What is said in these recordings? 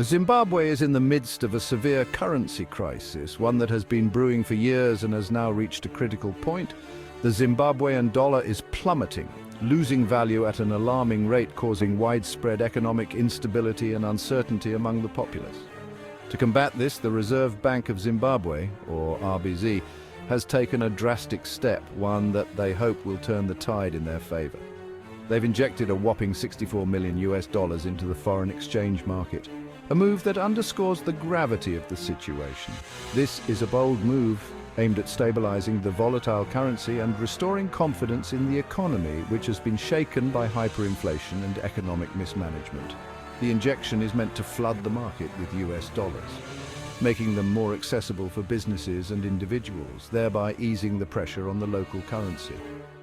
Zimbabwe is in the midst of a severe currency crisis, one that has been brewing for years and has now reached a critical point. The Zimbabwean dollar is plummeting, losing value at an alarming rate, causing widespread economic instability and uncertainty among the populace. To combat this, the Reserve Bank of Zimbabwe, or RBZ, has taken a drastic step, one that they hope will turn the tide in their favor. They've injected a whopping $64 million into the foreign exchange market, a move that underscores the gravity of the situation. This is a bold move aimed at stabilizing the volatile currency and restoring confidence in the economy, which has been shaken by hyperinflation and economic mismanagement. The injection is meant to flood the market with US dollars, making them more accessible for businesses and individuals, thereby easing the pressure on the local currency.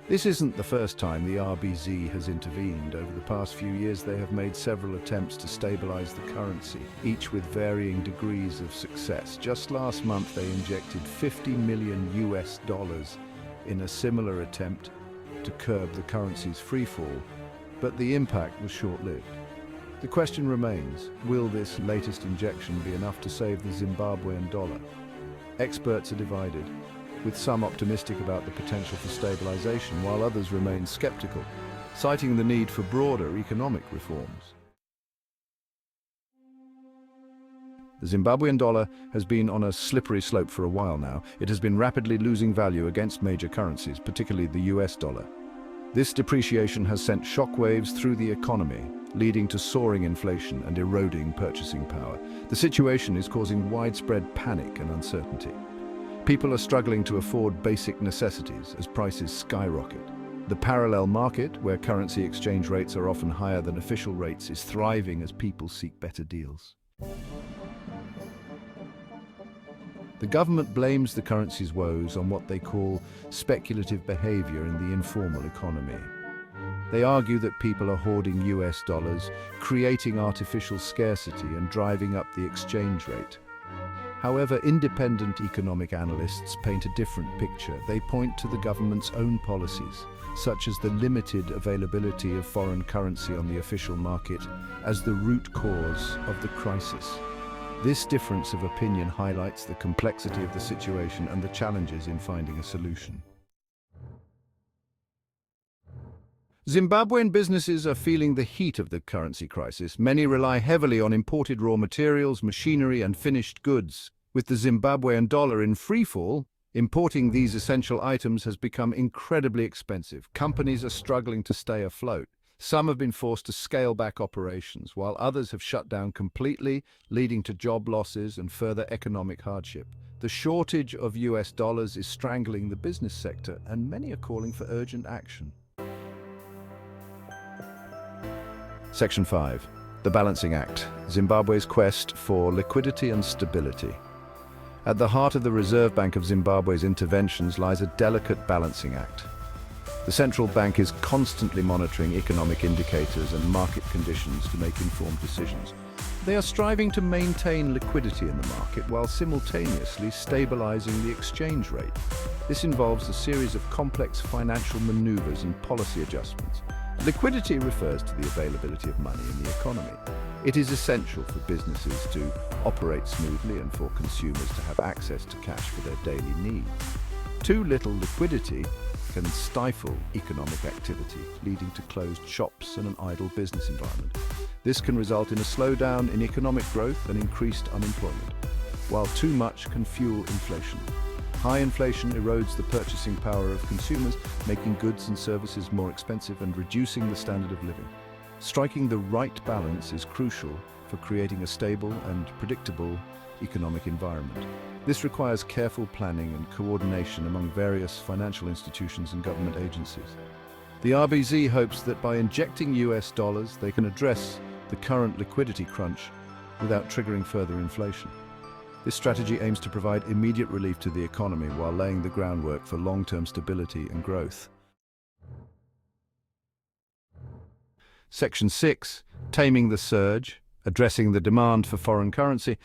This isn't the first time the RBZ has intervened. Over the past few years, they have made several attempts to stabilize the currency, each with varying degrees of success. Just last month, they injected $50 million in a similar attempt to curb the currency's freefall, but the impact was short-lived. The question remains, will this latest injection be enough to save the Zimbabwean dollar? Experts are divided, with some optimistic about the potential for stabilization, while others remain skeptical, citing the need for broader economic reforms. The Zimbabwean dollar has been on a slippery slope for a while now. It has been rapidly losing value against major currencies, particularly the US dollar. This depreciation has sent shockwaves through the economy, leading to soaring inflation and eroding purchasing power. The situation is causing widespread panic and uncertainty. People are struggling to afford basic necessities as prices skyrocket. The parallel market, where currency exchange rates are often higher than official rates, is thriving as people seek better deals. The government blames the currency's woes on what they call speculative behavior in the informal economy. They argue that people are hoarding US dollars, creating artificial scarcity and driving up the exchange rate. However, independent economic analysts paint a different picture. They point to the government's own policies, such as the limited availability of foreign currency on the official market, as the root cause of the crisis. This difference of opinion highlights the complexity of the situation and the challenges in finding a solution. Zimbabwean businesses are feeling the heat of the currency crisis. Many rely heavily on imported raw materials, machinery, and finished goods. With the Zimbabwean dollar in freefall, importing these essential items has become incredibly expensive. Companies are struggling to stay afloat. Some have been forced to scale back operations, while others have shut down completely, leading to job losses and further economic hardship. The shortage of US dollars is strangling the business sector, and many are calling for urgent action. Section 5. The Balancing Act. Zimbabwe's quest for liquidity and stability. At the heart of the Reserve Bank of Zimbabwe's interventions lies a delicate balancing act. The central bank is constantly monitoring economic indicators and market conditions to make informed decisions. They are striving to maintain liquidity in the market while simultaneously stabilizing the exchange rate. This involves a series of complex financial maneuvers and policy adjustments. Liquidity refers to the availability of money in the economy. It is essential for businesses to operate smoothly and for consumers to have access to cash for their daily needs. Too little liquidity can stifle economic activity, leading to closed shops and an idle business environment. This can result in a slowdown in economic growth and increased unemployment, while too much can fuel inflation. High inflation erodes the purchasing power of consumers, making goods and services more expensive and reducing the standard of living. Striking the right balance is crucial for creating a stable and predictable economic environment. This requires careful planning and coordination among various financial institutions and government agencies. The RBZ hopes that by injecting US dollars, they can address the current liquidity crunch without triggering further inflation. This strategy aims to provide immediate relief to the economy while laying the groundwork for long-term stability and growth. Section 6. Taming the surge, addressing the demand for foreign currency.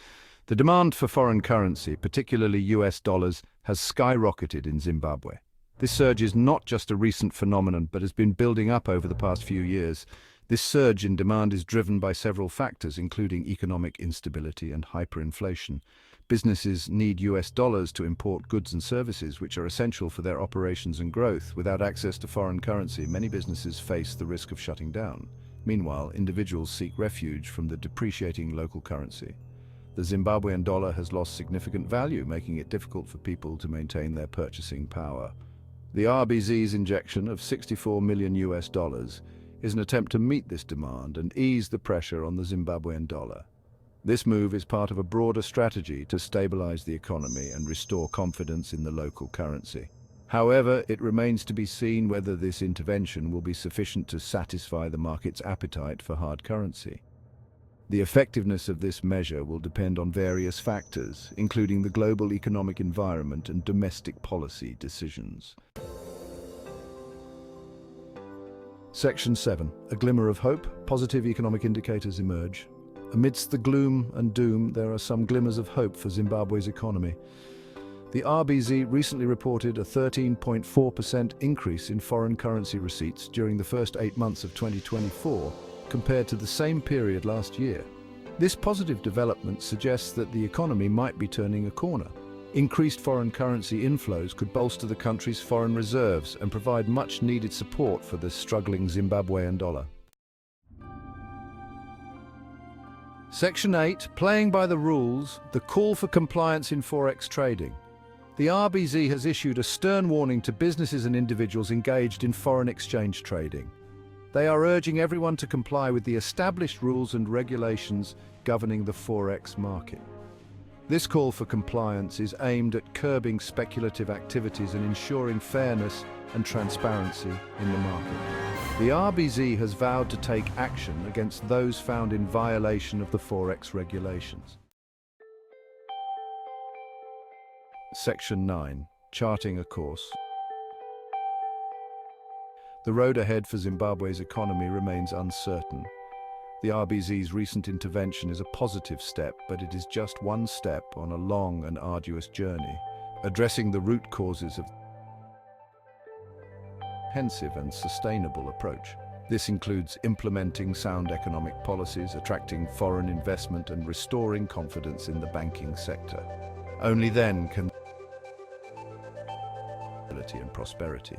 The demand for foreign currency, particularly US dollars, has skyrocketed in Zimbabwe. This surge is not just a recent phenomenon, but has been building up over the past few years. This surge in demand is driven by several factors, including economic instability and hyperinflation. Businesses need US dollars to import goods and services, which are essential for their operations and growth. Without access to foreign currency, many businesses face the risk of shutting down. Meanwhile, individuals seek refuge from the depreciating local currency. The Zimbabwean dollar has lost significant value, making it difficult for people to maintain their purchasing power. The RBZ's injection of 64 million US dollars is an attempt to meet this demand and ease the pressure on the Zimbabwean dollar. This move is part of a broader strategy to stabilize the economy and restore confidence in the local currency. However, it remains to be seen whether this intervention will be sufficient to satisfy the market's appetite for hard currency. The effectiveness of this measure will depend on various factors, including the global economic environment and domestic policy decisions. Section 7. A glimmer of hope. Positive economic indicators emerge. Amidst the gloom and doom, there are some glimmers of hope for Zimbabwe's economy. The RBZ recently reported a 13.4% increase in foreign currency receipts during the first 8 months of 2024, compared to the same period last year. This positive development suggests that the economy might be turning a corner. Increased foreign currency inflows could bolster the country's foreign reserves and provide much-needed support for the struggling Zimbabwean dollar. Section 8. Playing by the rules, the call for compliance in Forex trading. The RBZ has issued a stern warning to businesses and individuals engaged in foreign exchange trading. They are urging everyone to comply with the established rules and regulations governing the Forex market. This call for compliance is aimed at curbing speculative activities and ensuring fairness and transparency in the market. The RBZ has vowed to take action against those found in violation of the Forex regulations. Section 9. Charting a course. The road ahead for Zimbabwe's economy remains uncertain. The RBZ's recent intervention is a positive step, but it is just one step on a long and arduous journey, addressing the root causes of a comprehensive and sustainable approach. This includes implementing sound economic policies, attracting foreign investment, and restoring confidence in the banking sector. Only then can stability and prosperity.